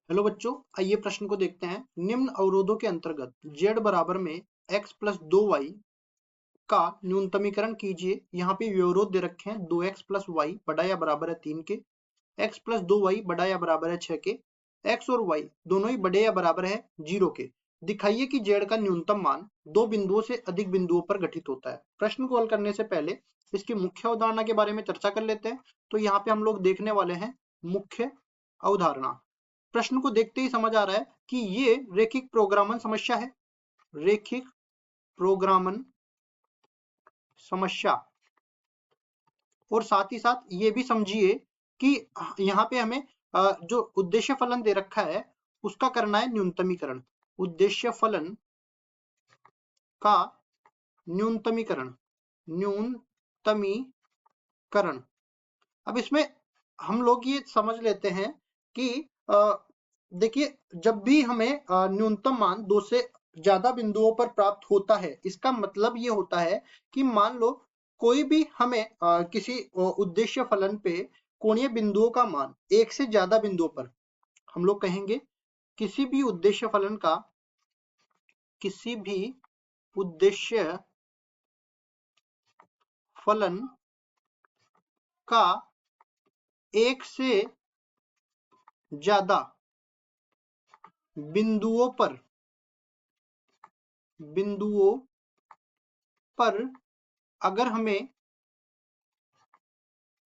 Hello बच्चों, आइए प्रश्न को देखते हैं। निम्न अवरोधों के अंतर्गत z बराबर में x प्लस 2y का न्यूनतमीकरण कीजिए। यहाँ पे विवरोध दे रखे हैं 2x प्लस वाई बड़ा या बराबर है 3 के, x प्लस 2y बड़ा या बराबर है 6 के, x और y दोनों ही बड़े या बराबर है 0 के। दिखाइए कि z का न्यूनतम मान दो बिंदुओं से अधिक बिंदुओं पर घटित होता है। प्रश्न को हल करने से पहले इसकी मुख्य अवधारणा के बारे में चर्चा कर लेते हैं। तो यहाँ पे हम लोग देखने वाले हैं मुख्य अवधारणा। प्रश्न को देखते ही समझ आ रहा है कि ये रेखिक प्रोग्रामन समस्या है। रेखिक प्रोग्रामन समस्या। और साथ ही साथ ये भी समझिए कि यहाँ पे हमें जो उद्देश्य फलन दे रखा है उसका करना है न्यूनतमीकरण। उद्देश्य फलन का न्यूनतमीकरण। न्यूनतमीकरण। अब इसमें हम लोग ये समझ लेते हैं कि देखिए, जब भी हमें न्यूनतम मान दो से ज्यादा बिंदुओं पर प्राप्त होता है, इसका मतलब ये होता है कि मान लो कोई भी हमें किसी उद्देश्य फलन पे कोणीय बिंदुओं का मान एक से ज्यादा बिंदुओं पर, हम लोग कहेंगे किसी भी उद्देश्य फलन का, किसी भी उद्देश्य फलन का एक से ज्यादा बिंदुओं पर अगर हमें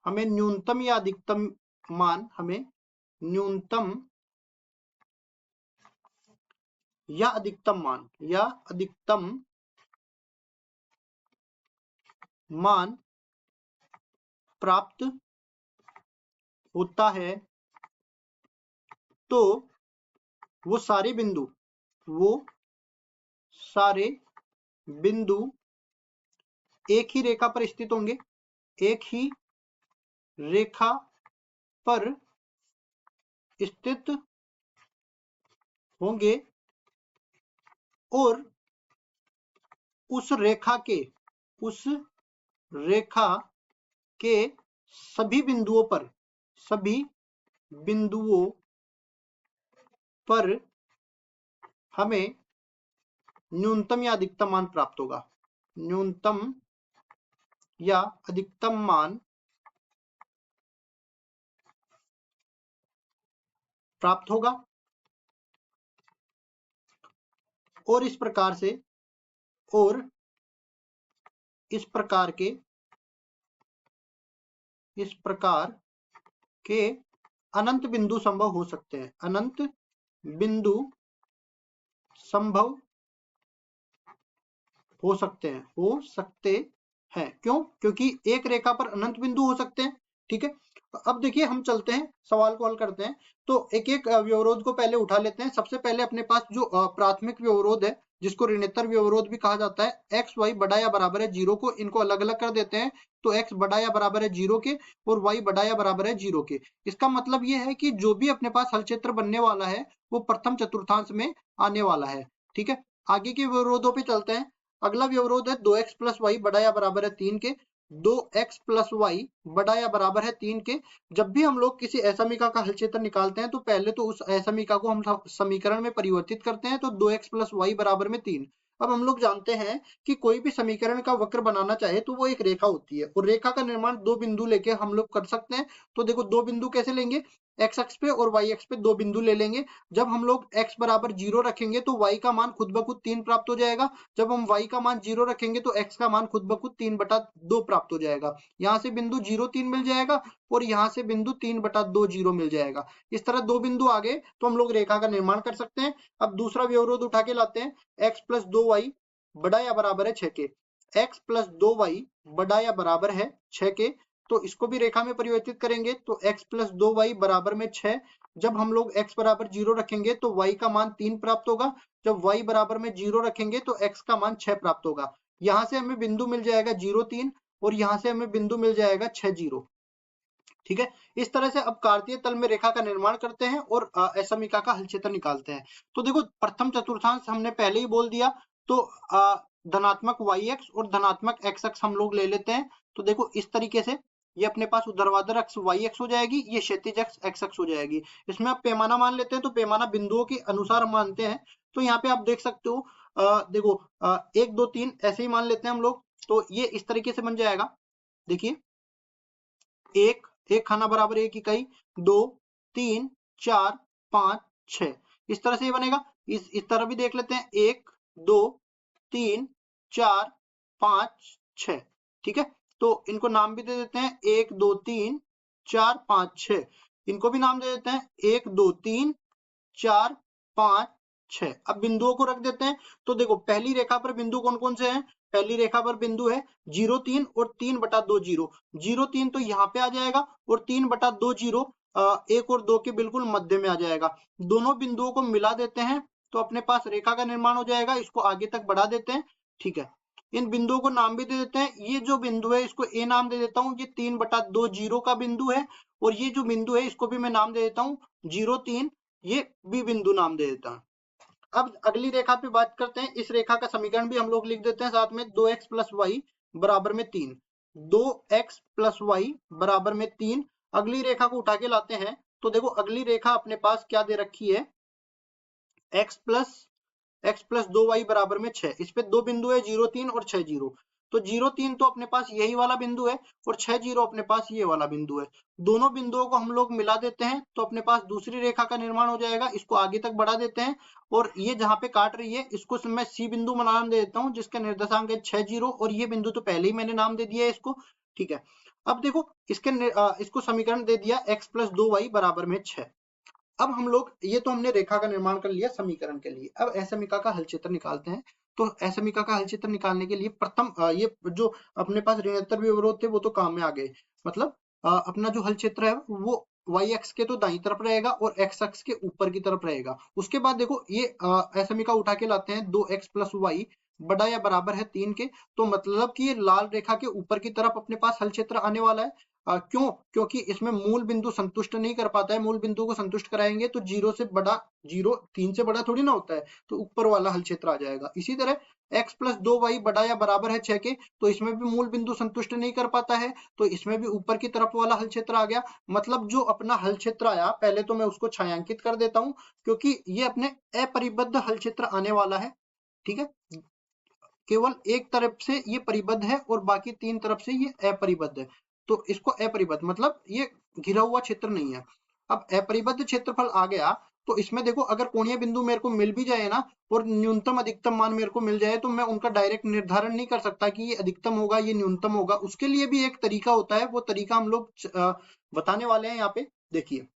न्यूनतम या अधिकतम मान, हमें न्यूनतम या अधिकतम मान प्राप्त होता है तो वो सारे बिंदु एक ही रेखा पर स्थित होंगे। एक ही रेखा पर स्थित होंगे और उस रेखा के सभी बिंदुओं पर हमें न्यूनतम या अधिकतम मान प्राप्त होगा। न्यूनतम या अधिकतम मान प्राप्त होगा। और इस प्रकार के अनंत बिंदु संभव हो सकते हैं। अनंत बिंदु संभव हो सकते हैं। क्यों? क्योंकि एक रेखा पर अनंत बिंदु हो सकते हैं। ठीक है, अब देखिए हम चलते हैं, सवाल को हल करते हैं। तो एक एक व्यवरोध को पहले उठा लेते हैं। सबसे पहले अपने पास जो प्राथमिक व्यवरोध है, जिसको ऋणोत्तर व्यवरोध भी कहा जाता है, एक्स वाई बड़ा या बराबर है 0 को, इनको अलग अलग कर देते हैं। तो एक्स बड़ा या बराबर है 0 के और वाई बड़ा या बराबर है 0 के। इसका मतलब ये है कि जो भी अपने पास हल क्षेत्र बनने वाला है वो प्रथम चतुर्थांश में आने वाला है। ठीक है, आगे के व्यवरोधों पे चलते हैं। अगला व्यवरोध है 2x प्लस वाई बड़ा या बराबर है 3 के। 2x प्लस वाई बड़ा या बराबर है 3 के। जब भी हम लोग किसी असमीका का हल क्षेत्र निकालते हैं तो पहले तो उस असमीका को हम समीकरण में परिवर्तित करते हैं। तो 2x प्लस वाई बराबर में 3। अब हम लोग जानते हैं कि कोई भी समीकरण का वक्र बनाना चाहे तो वो एक रेखा होती है, और रेखा का निर्माण दो बिंदु लेके हम लोग कर सकते हैं। तो देखो, दो बिंदु कैसे लेंगे, एक्स अक्ष पे और वाई अक्ष पे दो बिंदु ले लेंगे। जब हम लोग x बराबर 0 रखेंगे तो y का मान खुद ब खुद 3 प्राप्त हो जाएगा। जब हम y का मान 0 रखेंगे तो x का मान खुद ब खुद 3/2 प्राप्त हो जाएगा। यहाँ से बिंदु 0 3 मिल जाएगा और यहाँ से बिंदु 3/2 0 मिल जाएगा। इस तरह दो बिंदु आ गए तो हम लोग रेखा का निर्माण कर सकते हैं। अब दूसरा व्यवरोध उठा के लाते हैं। x प्लस 2y बड़ा या बराबर है 6 के। x प्लस 2y बड़ा या बराबर है 6 के। तो इसको भी रेखा में परिवर्तित करेंगे तो x प्लस 2y बराबर में 6। जब हम लोग x बराबर 0 रखेंगे तो y का मान 3 प्राप्त होगा। जब y बराबर में 0 रखेंगे तो x का मान 6 प्राप्त होगा। यहाँ से हमें बिंदु मिल जाएगा 0 3 और यहाँ से हमें बिंदु मिल जाएगा 6 0। ठीक है, इस तरह से अब कार्तीय तल में रेखा का निर्माण करते हैं और असमीका का हल क्षेत्र निकालते हैं। तो देखो, प्रथम चतुर्थांश हमने पहले ही बोल दिया। तो धनात्मक y अक्ष और धनात्मक x अक्ष हम लोग ले लेते हैं। तो देखो इस तरीके से ये अपने पास ऊर्ध्वाधर अक्ष वाई अक्ष हो जाएगी, ये क्षैतिज अक्ष एक्स अक्ष हो जाएगी। इसमें आप पैमाना मान लेते हैं तो पैमाना बिंदुओं के अनुसार हम मानते हैं। तो यहाँ पे आप देख सकते हो, देखो 1 2 3 ऐसे ही मान लेते हैं हम लोग। तो ये इस तरीके से बन जाएगा। देखिए एक खाना बराबर 1 इकाई, 2 3 4 5 6, इस तरह से ये बनेगा। इस तरह भी देख लेते हैं, 1 2 3 4 5 6, ठीक है। तो इनको नाम भी दे देते हैं, 1 2 3 4 5 6, इनको भी नाम दे देते हैं 1 2 3 4 5 6। अब बिंदुओं को रख देते हैं। तो देखो पहली रेखा पर बिंदु कौन कौन से हैं? पहली रेखा पर बिंदु है 0 3 और 3/2 0। 0 3 तो यहाँ पे आ जाएगा और 3/2 0 1 और 2 के बिल्कुल मध्य में आ जाएगा। दोनों बिंदुओं को मिला देते हैं तो अपने पास रेखा का निर्माण हो जाएगा। इसको आगे तक बढ़ा देते हैं, ठीक है। इन बिंदुओं को नाम भी दे देते हैं। ये जो बिंदु है इसको ए नाम दे देता हूँ, ये 3/2 0 का बिंदु है। और ये जो बिंदु है इसको भी मैं नाम दे देता हूँ 0 3, ये बी बिंदु नाम दे देता हूँ। अब अगली रेखा पे बात करते हैं। इस रेखा का समीकरण भी हम लोग लिख देते हैं साथ में, 2x प्लस वाई बराबर में 3। 2x प्लस वाई बराबर में 3। अगली रेखा को उठा के लाते हैं तो देखो अगली रेखा अपने पास क्या दे रखी है, x प्लस 2y बराबर में 6। इस पे दो बिंदु है 0 3 और 6 0। तो 0 3 तो अपने पास यही वाला बिंदु है और 6 0 अपने पास ये वाला बिंदु है। दोनों बिंदुओं को हम लोग मिला देते हैं तो अपने पास दूसरी रेखा का निर्माण हो जाएगा। इसको आगे तक बढ़ा देते हैं और ये जहां पे काट रही है इसको मैं सी बिंदु नाम दे देता हूँ, जिसका निर्देशांक है 6 0। और ये बिंदु तो पहले ही मैंने नाम दे दिया है इसको, ठीक है। अब देखो इसको समीकरण दे दिया x प्लस 2y बराबर में 6। अब हम लोग, ये तो हमने रेखा का निर्माण कर लिया समीकरण के लिए। अब असमीका का हल क्षेत्र निकालते हैं। तो असमीका का हल क्षेत्र निकालने के लिए प्रथम ये जो अपने पास ऋणात्मक विवरोध थे वो तो काम में आ गए। मतलब अपना जो हल क्षेत्र है वो y अक्ष के तो दाईं तरफ रहेगा और x अक्ष के ऊपर की तरफ रहेगा। उसके बाद देखो ये असमीका उठा के लाते हैं, 2x प्लस वाई बड़ा या बराबर है 3 के। तो मतलब कि ये लाल रेखा के ऊपर की तरफ अपने पास हल क्षेत्र आने वाला है। क्यों? क्योंकि इसमें मूल बिंदु संतुष्ट नहीं कर पाता है। मूल बिंदु को संतुष्ट कराएंगे तो 0 से बड़ा, 0 3 से बड़ा थोड़ी ना होता है, तो ऊपर वाला हल क्षेत्र आ जाएगा। इसी तरह x प्लस 2y बड़ा या बराबर है 6 के, तो इसमें भी मूल बिंदु संतुष्ट नहीं कर पाता है, तो इसमें भी ऊपर की तरफ वाला हल क्षेत्र आ गया। मतलब जो अपना हल क्षेत्र आया, पहले तो मैं उसको छायांकित कर देता हूं क्योंकि ये अपने अपरिबद्ध हल क्षेत्र आने वाला है, ठीक है। केवल एक तरफ से ये परिबद्ध है और बाकी 3 तरफ से ये अपरिबद्ध है। तो इसको अपरिबद्ध मतलब ये घिरा हुआ क्षेत्र नहीं है। अब अपरिबद्ध क्षेत्रफल आ गया तो इसमें देखो अगर कोणीय बिंदु मेरे को मिल भी जाए ना और न्यूनतम अधिकतम मान मेरे को मिल जाए, तो मैं उनका डायरेक्ट निर्धारण नहीं कर सकता कि ये अधिकतम होगा ये न्यूनतम होगा। उसके लिए भी एक तरीका होता है, वो तरीका हम लोग बताने वाले हैं यहाँ पे। देखिए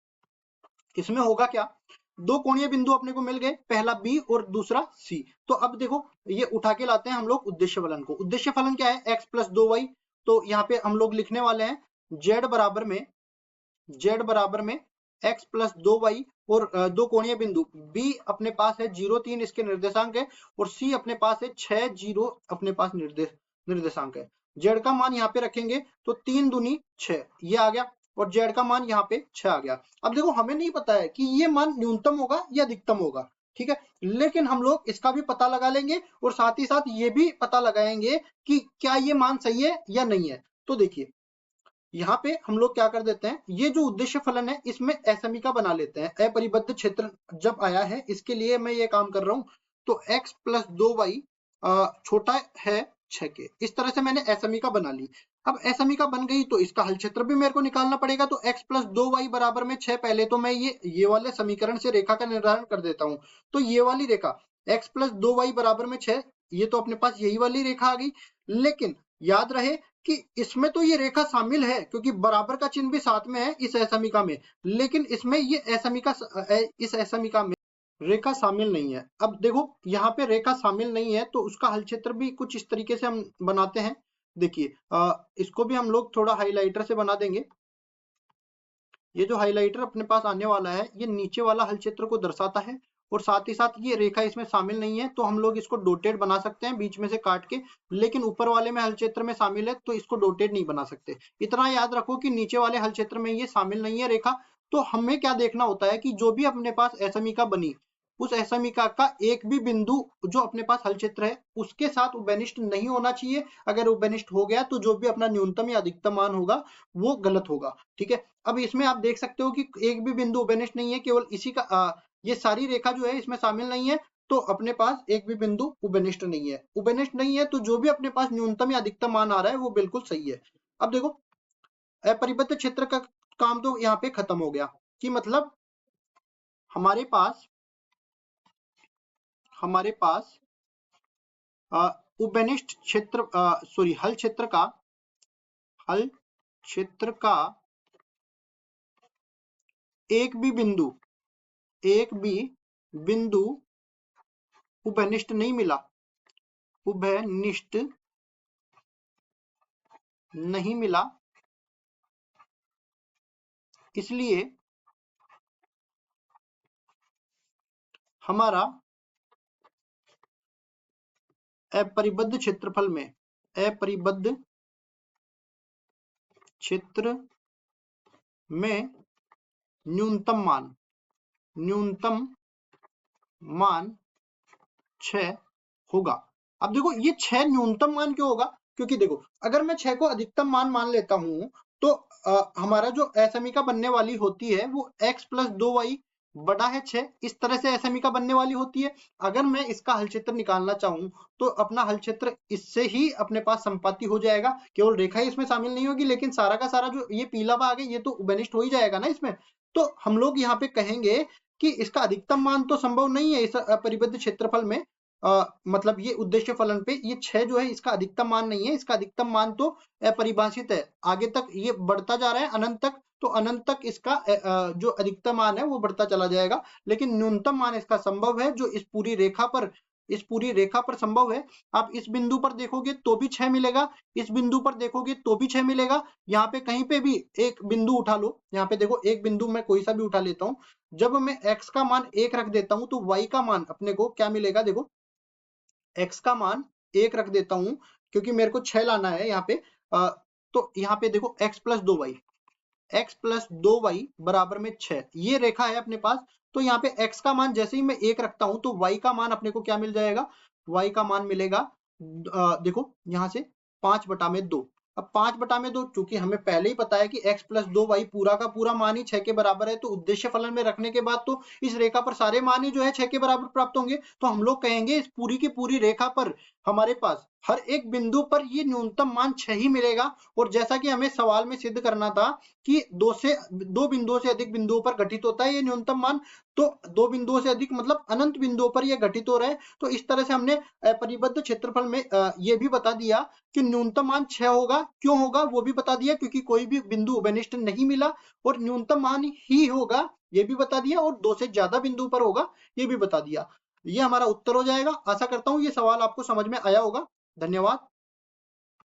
इसमें होगा क्या, दो कोणीय बिंदु अपने को मिल गए, पहला बी और दूसरा सी। तो अब देखो ये उठा के लाते हैं हम लोग उद्देश्य फलन को। उद्देश्य फलन क्या है, x प्लस 2y। तो यहाँ पे हम लोग लिखने वाले हैं z बराबर में x प्लस 2y और दो कोणीय बिंदु b अपने पास है 0 3 इसके निर्देशांक है और c अपने पास है 6 0 अपने पास निर्देशांक है। z का मान यहाँ पे रखेंगे तो 3 दूनी 6 ये आ गया और z का मान यहाँ पे 6 आ गया। अब देखो हमें नहीं पता है कि ये मान न्यूनतम होगा या अधिकतम होगा, ठीक है, लेकिन हम लोग इसका भी पता लगा लेंगे और साथ ही साथ ये भी पता लगाएंगे कि क्या ये मान सही है या नहीं है। तो देखिए यहाँ पे हम लोग क्या कर देते हैं, ये जो उद्देश्य फलन है इसमें असमीका बना लेते हैं। अपरिबद्ध क्षेत्र जब आया है इसके लिए मैं ये काम कर रहा हूँ। तो x प्लस 2y छोटा है 6 के, इस तरह से मैंने असमीका बना ली। अब असमीका बन गई तो इसका हल क्षेत्र भी मेरे को निकालना पड़ेगा। तो x प्लस 2y बराबर में 6, पहले तो मैं ये वाले समीकरण से रेखा का निर्धारण कर देता हूँ। तो ये वाली रेखा x प्लस 2y बराबर में 6, ये तो अपने पास यही वाली रेखा आ गई। लेकिन याद रहे कि इसमें तो ये रेखा शामिल है क्योंकि बराबर का चिन्ह भी साथ में है इस असमीका में, लेकिन इसमें ये इस असमीका में रेखा शामिल नहीं है। अब देखो यहाँ पे रेखा शामिल नहीं है तो उसका हल क्षेत्र भी कुछ इस तरीके से हम बनाते हैं। देखिए इसको भी हम लोग थोड़ा हाइलाइटर से बना देंगे। ये जो हाइलाइटर अपने पास आने वाला है ये नीचे वाला हल क्षेत्र को दर्शाता है और साथ ही साथ ये रेखा इसमें शामिल नहीं है, तो हम लोग इसको डॉटेड बना सकते हैं बीच में से काट के। लेकिन ऊपर वाले में हल क्षेत्र में शामिल है तो इसको डॉटेड नहीं बना सकते। इतना याद रखो कि नीचे वाले हल क्षेत्र में ये शामिल नहीं है रेखा। तो हमें क्या देखना होता है कि जो भी अपने पास असमीका बनी उस असमीका का एक भी बिंदु जो अपने पास हल क्षेत्र है उसके साथ उभयनिष्ठ नहीं होना चाहिए। अगर उभयनिष्ठ हो गया तो जो भी अपना न्यूनतम या अधिकतम मान होगा वो गलत होगा। ठीक है, अब इसमें आप देख सकते हो कि एक भी बिंदु उभयनिष्ठ नहीं है, केवल इसी का ये सारी रेखा जो है इसमें शामिल नहीं है, तो अपने पास एक भी बिंदु उभयनिष्ठ नहीं है। उभयनिष्ठ नहीं है तो जो भी अपने पास न्यूनतम या अधिकतम मान आ रहा है वो बिल्कुल सही है। अब देखो अपरिबद्ध क्षेत्र का काम तो यहाँ पे खत्म हो गया, कि मतलब हमारे पास उभयनिष्ठ क्षेत्र सॉरी हल क्षेत्र का एक भी बिंदु उभयनिष्ठ नहीं मिला, उभयनिष्ठ नहीं मिला, इसलिए हमारा अपरिबद्ध क्षेत्रफल में अपरिबद्ध क्षेत्र में न्यूनतम मान 6 होगा। अब देखो ये 6 न्यूनतम मान क्यों होगा, क्योंकि देखो अगर मैं 6 को अधिकतम मान मान लेता हूं तो हमारा जो असमीका बनने वाली होती है वो x + 2y बड़ा है 6, इस तरह से असमीका बनने वाली होती है। अगर मैं इसका हल क्षेत्र निकालना चाहूं तो अपना हल क्षेत्र इससे ही अपने पास संपाती हो जाएगा, केवल रेखा ही इसमें शामिल नहीं होगी, लेकिन सारा का सारा जो ये पीला भाग है ये तो उभयनिष्ठ हो ही जाएगा ना इसमें। तो हम लोग यहाँ पे कहेंगे कि इसका अधिकतम मान तो संभव नहीं है इस अपरिबद्ध क्षेत्रफल में, मतलब ये उद्देश्य फलन पे ये 6 जो है इसका अधिकतम मान नहीं है, इसका अधिकतम मान तो अपरिभाषित है, आगे तक ये बढ़ता जा रहा है अनंत तक, तो अनंत तक इसका जो अधिकतम मान है वो बढ़ता चला जाएगा, लेकिन न्यूनतम मान इसका संभव है जो इस पूरी रेखा पर संभव है। आप इस बिंदु पर देखोगे तो भी 6 मिलेगा, इस बिंदु पर देखोगे तो भी 6 मिलेगा, यहाँ पे कहीं पे भी एक बिंदु उठा लो, यहाँ पे देखो एक बिंदु मैं कोई सा भी उठा लेता हूँ, जब मैं x का मान 1 रख देता हूं तो y का मान अपने को क्या मिलेगा, देखो x का मान 1 रख देता हूं क्योंकि मेरे को 6 लाना है यहाँ पे, तो यहाँ पे देखो x + 2y बराबर में 6, ये रेखा है अपने पास, तो यहाँ पे x का मान जैसे ही मैं 1 रखता हूं तो y का मान अपने को क्या मिल जाएगा, y का मान मिलेगा देखो यहाँ से 5/2। अब 5/2 चूंकि हमें पहले ही पता है कि x + 2y पूरा का पूरा मान ही 6 के बराबर है, तो उद्देश्य फलन में रखने के बाद तो इस रेखा पर सारे मान ही जो है 6 के बराबर प्राप्त होंगे, तो हम लोग कहेंगे इस पूरी की पूरी रेखा पर हमारे पास हर एक बिंदु पर ये न्यूनतम मान 6 ही मिलेगा। और जैसा कि हमें सवाल में सिद्ध करना था कि 2 बिंदुओं से अधिक बिंदुओं पर घटित होता है ये न्यूनतम मान, तो 2 बिंदुओं से अधिक मतलब अनंत बिंदुओं पर यह घटित हो रहा है, तो इस तरह से हमने अपरिबद्ध क्षेत्रफल में ये भी बता दिया कि न्यूनतम मान 6 होगा, क्यों होगा वो भी बता दिया, क्योंकि कोई भी बिंदु उभयनिष्ठ नहीं मिला, और न्यूनतम मान ही होगा ये भी बता दिया, और 2 से ज्यादा बिंदु पर होगा ये भी बता दिया। ये हमारा उत्तर हो जाएगा। आशा करता हूं ये सवाल आपको समझ में आया होगा। धन्यवाद।